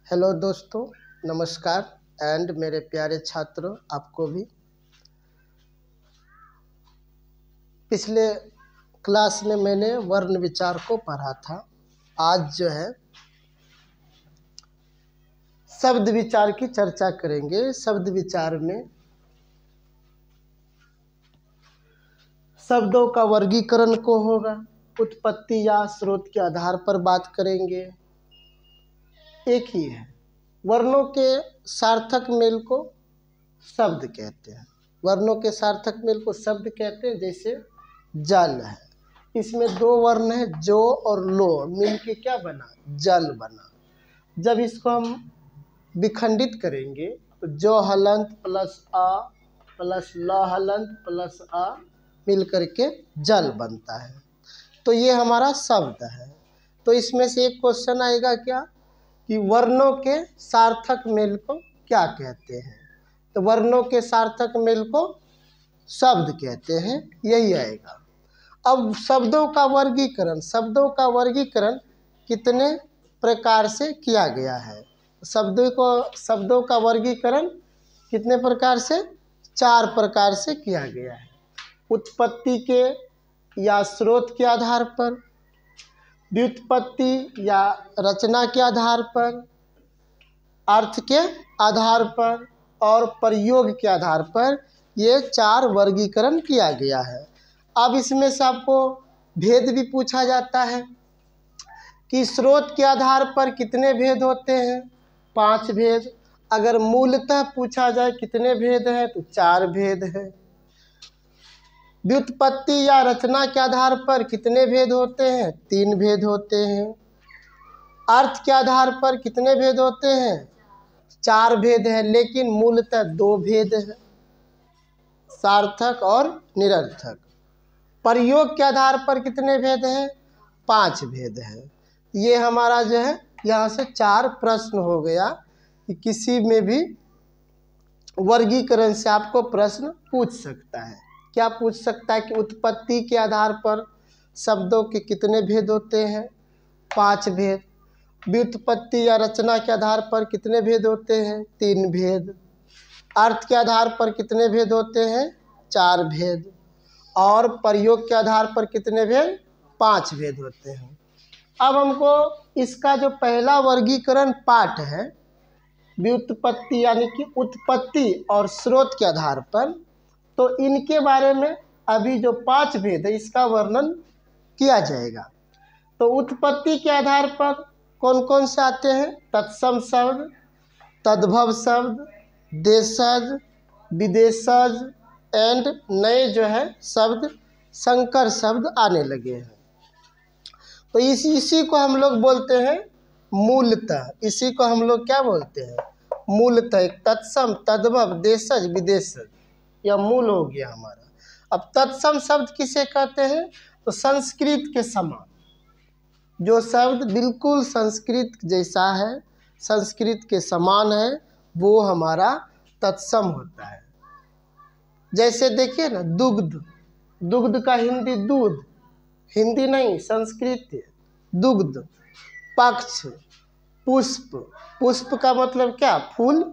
Hello दोस्तों, नमस्कार and मेरे प्यारे छात्रों, आपको भी। पिछले क्लास में मैंने वर्ण विचार को पढ़ा था। आज जो है शब्द विचार की चर्चा करेंगे। शब्द विचार में शब्दों का वर्गीकरण को होगा, उत्पत्ति या स्रोत के आधार पर बात करेंगे। एक ही है, वर्णों के सार्थक मेल को शब्द कहते हैं। वर्णों के सार्थक मेल को शब्द कहते हैं। जैसे जल है, इसमें दो वर्ण है, जो और लो, मिल के क्या बना? जल बना। जब इसको हम विखंडित करेंगे तो जो हलंत प्लस आ प्लस ल हलंत प्लस आ मिल करके जल बनता है। तो ये हमारा शब्द है। तो इसमें से एक क्वेश्चन आएगा क्या कि वर्णों के सार्थक मेल को क्या कहते हैं? तो वर्णों के सार्थक मेल को शब्द कहते हैं, यही आएगा। अब शब्दों का वर्गीकरण कितने प्रकार से किया गया है? शब्दों का वर्गीकरण कितने प्रकार से? 4 प्रकार से किया गया है। उत्पत्ति के या स्रोत के आधार पर, व्युत्पत्ति या रचना के आधार पर, अर्थ के आधार पर और प्रयोग के आधार पर, ये 4 वर्गीकरण किया गया है। अब इसमें से आपको भेद भी पूछा जाता है कि स्रोत के आधार पर कितने भेद होते हैं? 5 भेद। अगर मूलतः पूछा जाए कितने भेद हैं तो 4 भेद हैं। व्युत्पत्ति या रचना के आधार पर कितने भेद होते हैं? 3 भेद होते हैं। अर्थ के आधार पर कितने भेद होते हैं? 4 भेद हैं, लेकिन मूलतः 2 भेद हैं, सार्थक और निरर्थक। प्रयोग के आधार पर कितने भेद हैं? 5 भेद हैं। ये हमारा जो है यहाँ से 4 प्रश्न हो गया कि किसी में भी वर्गीकरण से आपको प्रश्न पूछ सकता है। क्या पूछ सकता है कि उत्पत्ति के आधार पर शब्दों के कितने भेद होते हैं? 5 भेद। व्युत्पत्ति या रचना के आधार पर कितने भेद होते हैं? 3 भेद। अर्थ के आधार पर कितने भेद होते हैं? 4 भेद। और प्रयोग के आधार पर कितने भेद? 5 भेद होते हैं। अब हमको इसका जो पहला वर्गीकरण पाठ है, व्युत्पत्ति यानी कि उत्पत्ति और स्रोत के आधार पर, तो इनके बारे में अभी जो 5 भेद है इसका वर्णन किया जाएगा। तो उत्पत्ति के आधार पर कौन कौन से आते हैं? तत्सम शब्द, तद्भव शब्द, देशज, विदेशज एंड नए जो है शब्द संकर शब्द आने लगे हैं। तो इसी को हम लोग बोलते हैं मूलतः। इसी को हम लोग क्या बोलते हैं? मूलतः। तत्सम, तद्भव, देशज, विदेशज, यह मूल हो गया हमारा। अब तत्सम शब्द किसे कहते हैं? तो संस्कृत के समान, जो शब्द बिल्कुल संस्कृत जैसा है, संस्कृत के समान है, वो हमारा तत्सम होता है। जैसे देखिए ना, दुग्ध, दुग्ध का हिंदी दूध, हिंदी नहीं संस्कृत, दुग्ध। पक्ष, पुष्प, पुष्प का मतलब क्या? फूल,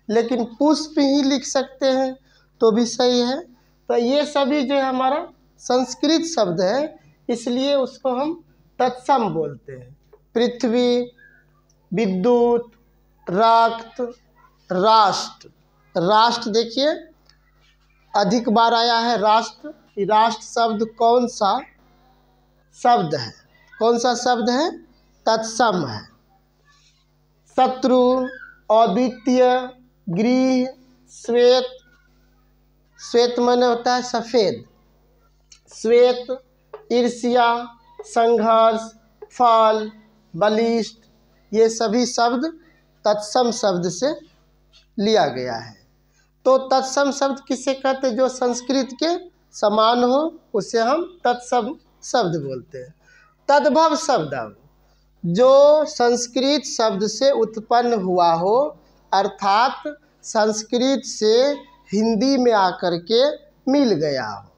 लेकिन पुष्प ही लिख सकते हैं तो भी सही है। तो ये सभी जो है हमारा संस्कृत शब्द है, इसलिए उसको हम तत्सम बोलते हैं। पृथ्वी, विद्युत, रक्त, राष्ट्र। राष्ट्र देखिए अधिक बार आया है राष्ट्र। राष्ट्र शब्द कौन सा शब्द है? कौन सा शब्द है? तत्सम है। शत्रु, अद्वितीय, गृह, श्वेत, श्वेत माने होता है सफ़ेद, श्वेत, ईर्ष्या, संघर्ष, फल, बलिष्ठ, ये सभी शब्द तत्सम शब्द से लिया गया है। तो तत्सम शब्द किसे कहते हैं? जो संस्कृत के समान हो, उसे हम तत्सम शब्द बोलते हैं। तद्भव शब्द, जो संस्कृत शब्द से उत्पन्न हुआ हो, अर्थात संस्कृत से हिंदी में आकर के मिल गया हो,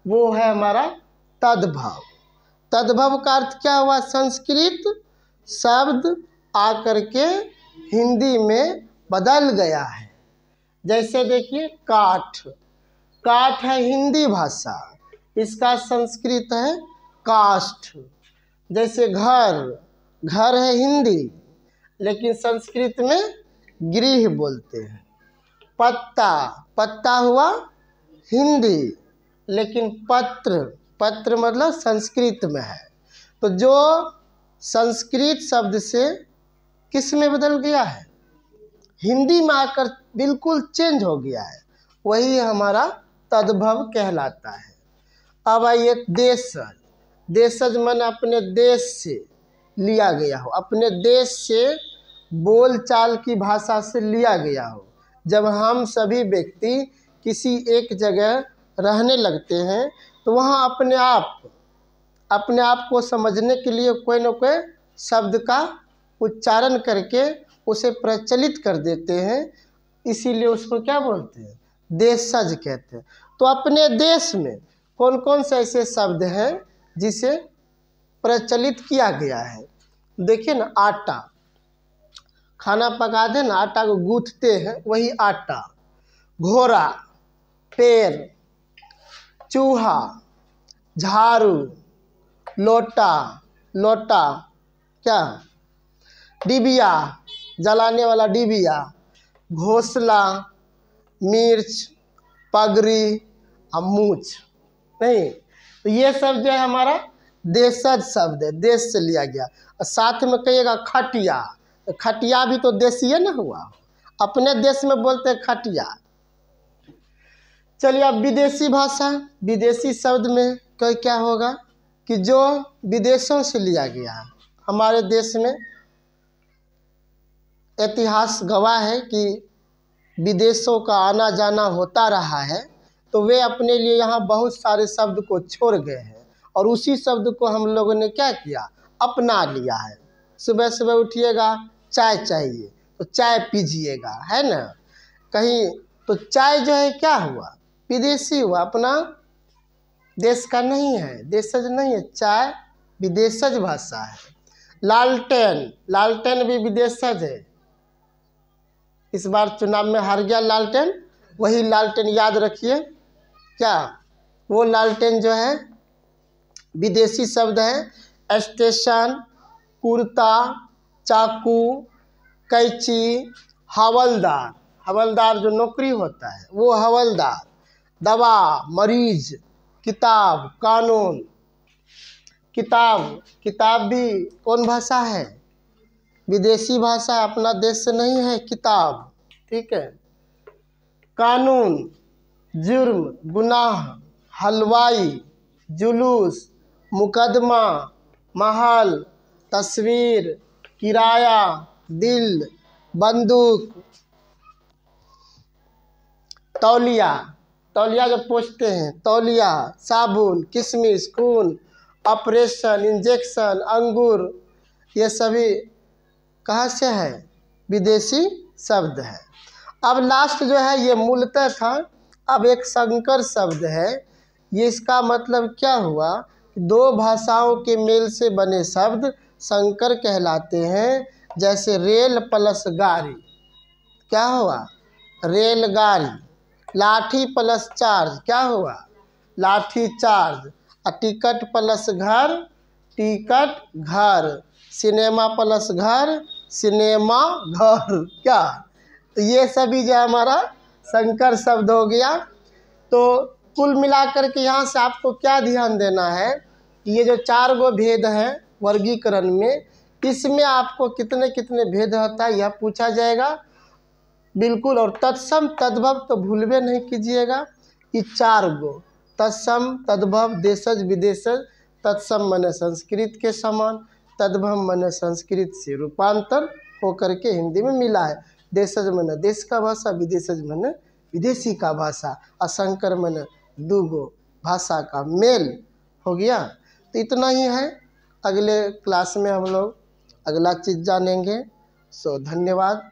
वो है हमारा तद्भव। तद्भव का अर्थ क्या हुआ? संस्कृत शब्द आकर के हिंदी में बदल गया है। जैसे देखिए काठ, काठ है हिंदी भाषा, इसका संस्कृत है काष्ठ। जैसे घर, घर है हिंदी लेकिन संस्कृत में गृह बोलते हैं। पत्ता, पत्ता हुआ हिंदी लेकिन पत्र, पत्र मतलब संस्कृत में है। तो जो संस्कृत शब्द से किस में बदल गया है, हिंदी में आकर बिल्कुल चेंज हो गया है, वही हमारा तद्भव कहलाता है। अब आइए देशज, देशज मन अपने देश से लिया गया हो, अपने देश से बोलचाल की भाषा से लिया गया हो। जब हम सभी व्यक्ति किसी एक जगह रहने लगते हैं तो वहाँ अपने आप को समझने के लिए कोई न कोई शब्द का उच्चारण करके उसे प्रचलित कर देते हैं, इसीलिए उसको क्या बोलते हैं, देशज कहते हैं। तो अपने देश में कौन कौन से ऐसे शब्द हैं जिसे प्रचलित किया गया है। देखिए ना, आटा, खाना पका दे ना, आटा को गूंथते हैं, वही आटा। घोड़ा, पेड़, चूहा, झाड़ू, लोटा, लोटा क्या, डिबिया, जलाने वाला डिबिया, घोंसला, मिर्च, पगड़ी और मूछ। नहीं, तो ये सब जो है हमारा देशज शब्द है, देश से लिया गया। और साथ में कहिएगा खटिया, तो खटिया भी तो देशीय ना हुआ, अपने देश में बोलते हैं खटिया। चलिए अब विदेशी भाषा, विदेशी शब्द में क्या होगा कि जो विदेशों से लिया गया है। हमारे देश में इतिहास गवाह है कि विदेशों का आना जाना होता रहा है, तो वे अपने लिए यहाँ बहुत सारे शब्द को छोड़ गए हैं और उसी शब्द को हम लोगों ने क्या किया, अपना लिया है। सुबह सुबह उठिएगा, चाय चाहिए तो चाय पीजिएगा, है ना। कहीं तो चाय जो है क्या हुआ, विदेशी हुआ, अपना देश का नहीं है, देशज नहीं है, चाय विदेशज भाषा है। लालटेन, लालटेन भी विदेशज है। इस बार चुनाव में हार गया लालटेन, वही लालटेन याद रखिए, क्या वो लालटेन जो है विदेशी शब्द है। स्टेशन, कुर्ता, चाकू, कैंची, हवलदार, हवलदार जो नौकरी होता है वो हवलदार। दवा, मरीज, किताब, कानून, किताब, किताब भी कौन भाषा है, विदेशी भाषा, अपना देश से नहीं है किताब, ठीक है। कानून, जुर्म, गुनाह, हलवाई, जुलूस, मुकदमा, महल, तस्वीर, किराया, दिल, बंदूक, तौलिया, तौलिया जब पोंछते हैं, तौलिया, साबुन, किशमिश, खून, ऑपरेशन, इंजेक्शन, अंगूर, ये सभी कहाँ से है, विदेशी शब्द है। अब लास्ट जो है ये मूलतः था, अब एक संकर शब्द है। ये इसका मतलब क्या हुआ, दो भाषाओं के मेल से बने शब्द संकर कहलाते हैं। जैसे रेल प्लस गाड़ी, क्या हुआ, रेलगाड़ी। लाठी प्लस चार्ज, क्या हुआ, लाठी चार्ज। टिकट प्लस घर, टिकट घर। सिनेमा प्लस घर, सिनेमा घर, क्या। तो ये सभी जो हमारा संकर शब्द हो गया। तो कुल मिलाकर के यहाँ से आपको क्या ध्यान देना है कि ये जो 4 गो भेद हैं वर्गीकरण में, इसमें आपको कितने कितने भेद होता है यह पूछा जाएगा, बिल्कुल। और तत्सम तद्भव तो भूलवे नहीं कीजिएगा। ये 4 गो तत्सम, तद्भव, देशज, विदेशज। तत्सम माने संस्कृत के समान, तद्भव माने संस्कृत से रूपांतर होकर के हिंदी में मिला है। देशज माने देश का भाषा, विदेशज माने विदेशी का भाषा, और संकर माने 2 गो भाषा का मेल हो गया। तो इतना ही है, अगले क्लास में हम लोग अगला चीज़ जानेंगे। सो धन्यवाद।